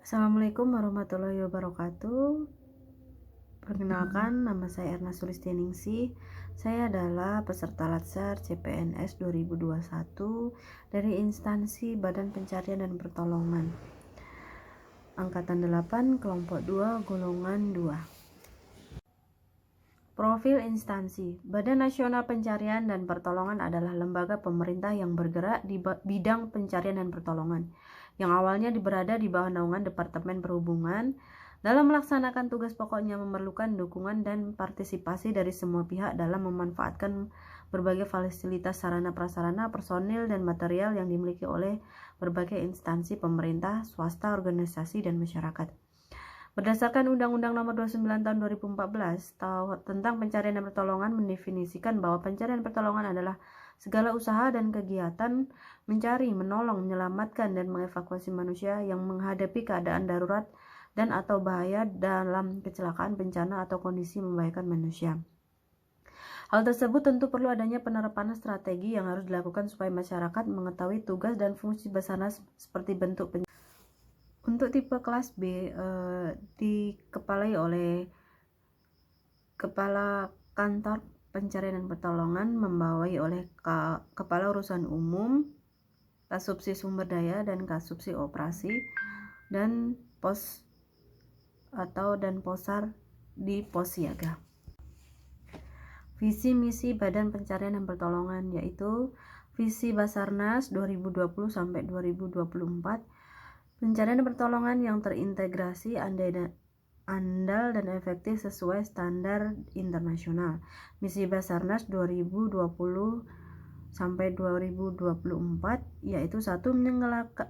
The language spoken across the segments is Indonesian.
Assalamualaikum warahmatullahi wabarakatuh. Perkenalkan, nama saya Erna Sulistianingsih. Saya adalah peserta Latsar CPNS 2021 dari instansi Badan Pencarian dan Pertolongan Angkatan 8, Kelompok 2, Golongan 2. Profil instansi. Badan Nasional Pencarian dan Pertolongan adalah lembaga pemerintah yang bergerak di bidang pencarian dan pertolongan, yang awalnya berada di bawah naungan Departemen Perhubungan. Dalam melaksanakan tugas pokoknya memerlukan dukungan dan partisipasi dari semua pihak dalam memanfaatkan berbagai fasilitas sarana prasarana, personil, dan material yang dimiliki oleh berbagai instansi pemerintah, swasta, organisasi, dan masyarakat. Berdasarkan Undang-Undang Nomor 29 Tahun 2014 tentang pencarian dan pertolongan mendefinisikan bahwa pencarian dan pertolongan adalah segala usaha dan kegiatan mencari, menolong, menyelamatkan, dan mengevakuasi manusia yang menghadapi keadaan darurat dan atau bahaya dalam kecelakaan, bencana, atau kondisi membahayakan manusia. Hal tersebut tentu perlu adanya penerapan strategi yang harus dilakukan supaya masyarakat mengetahui tugas dan fungsi Basarnas seperti bentuk untuk tipe kelas B dikepalai oleh Kepala Kantor Pencarian dan Pertolongan, membawahi oleh Kepala Urusan Umum, Kasubsi Sumber Daya, dan Kasubsi Operasi, dan Pos dan Posar di Pos Siaga. Visi misi Badan Pencarian dan Pertolongan yaitu visi Basarnas 2020 sampai 2024, pencarian dan pertolongan yang terintegrasi, andal, dan efektif sesuai standar internasional. Misi Basarnas 2020 sampai 2024 yaitu 1.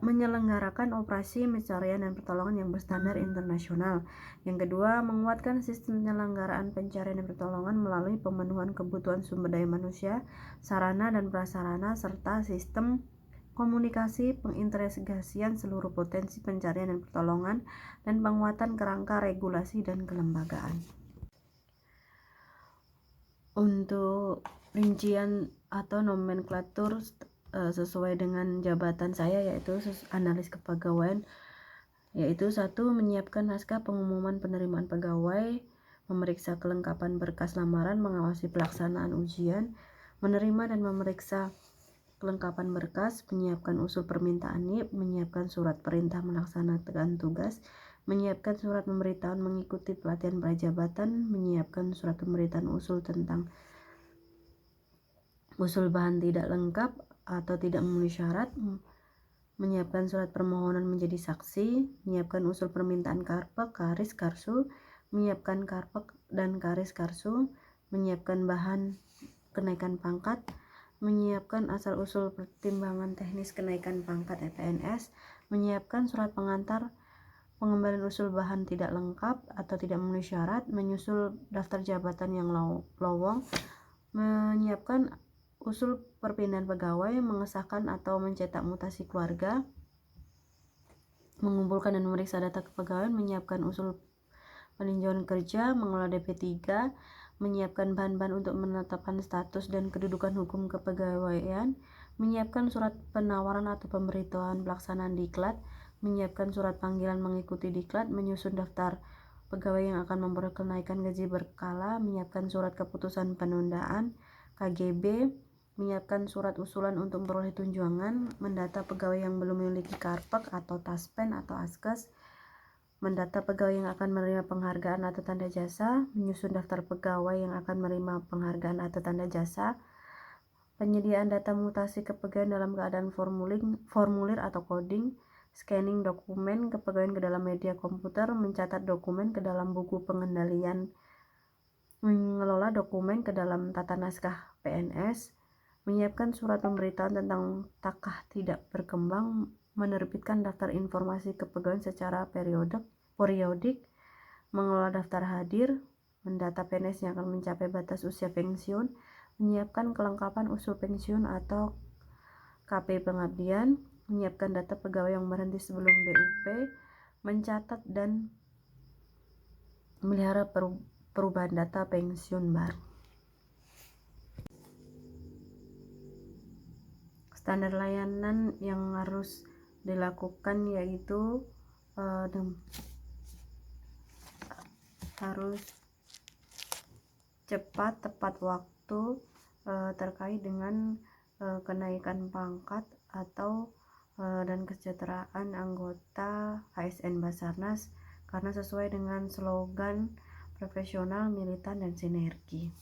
Menyelenggarakan operasi pencarian dan pertolongan yang berstandar internasional. Yang kedua, menguatkan sistem penyelenggaraan pencarian dan pertolongan melalui pemenuhan kebutuhan sumber daya manusia, sarana dan prasarana, serta sistem komunikasi, pengintegrasian seluruh potensi pencarian dan pertolongan, dan penguatan kerangka regulasi dan kelembagaan. Untuk rincian atau nomenklatur sesuai dengan jabatan saya yaitu analis kepegawaian, yaitu 1. Menyiapkan naskah pengumuman penerimaan pegawai, memeriksa kelengkapan berkas lamaran, mengawasi pelaksanaan ujian, menerima dan memeriksa kelengkapan berkas, menyiapkan usul permintaan NIP, menyiapkan surat perintah melaksanakan tugas, menyiapkan surat pemberitahuan mengikuti pelatihan prajabatan, menyiapkan surat pemberitahuan usul tentang usul bahan tidak lengkap atau tidak memenuhi syarat, menyiapkan surat permohonan menjadi saksi, menyiapkan usul permintaan karpek, karis, karsu, menyiapkan karpek dan karis karsu, menyiapkan bahan kenaikan pangkat, menyiapkan asal-usul pertimbangan teknis kenaikan pangkat EPNS, menyiapkan surat pengantar pengembalian usul bahan tidak lengkap atau tidak memenuhi syarat, menyusul daftar jabatan yang lowong, menyiapkan usul perpindahan pegawai, mengesahkan atau mencetak mutasi keluarga, mengumpulkan dan memeriksa data kepegawaian, menyiapkan usul peninjauan kerja, mengelola DP3, menyiapkan bahan-bahan untuk menetapkan status dan kedudukan hukum kepegawaian, menyiapkan surat penawaran atau pemberitahuan pelaksanaan diklat, menyiapkan surat panggilan mengikuti diklat, menyusun daftar pegawai yang akan memperoleh kenaikan gaji berkala, menyiapkan surat keputusan penundaan KGB, menyiapkan surat usulan untuk memperoleh tunjangan, mendata pegawai yang belum memiliki karpek atau taspen atau askes, mendata pegawai yang akan menerima penghargaan atau tanda jasa, menyusun daftar pegawai yang akan menerima penghargaan atau tanda jasa, penyediaan data mutasi kepegawaian dalam keadaan formulir atau coding, scanning dokumen kepegawaian ke dalam media komputer, mencatat dokumen ke dalam buku pengendalian, mengelola dokumen ke dalam tata naskah PNS, menyiapkan surat pemberitahuan tentang takah tidak berkembang, menerbitkan daftar informasi kepegawaian secara periodik, mengelola daftar hadir, mendata PNS yang akan mencapai batas usia pensiun, menyiapkan kelengkapan usul pensiun atau KP pengabdian, menyiapkan data pegawai yang berhenti sebelum BUP, mencatat dan memelihara perubahan data pensiun baru. Standar layanan yang harus dilakukan yaitu harus cepat tepat waktu terkait dengan kenaikan pangkat atau dan kesejahteraan anggota ASN Basarnas, karena sesuai dengan slogan profesional, militan, dan sinergi.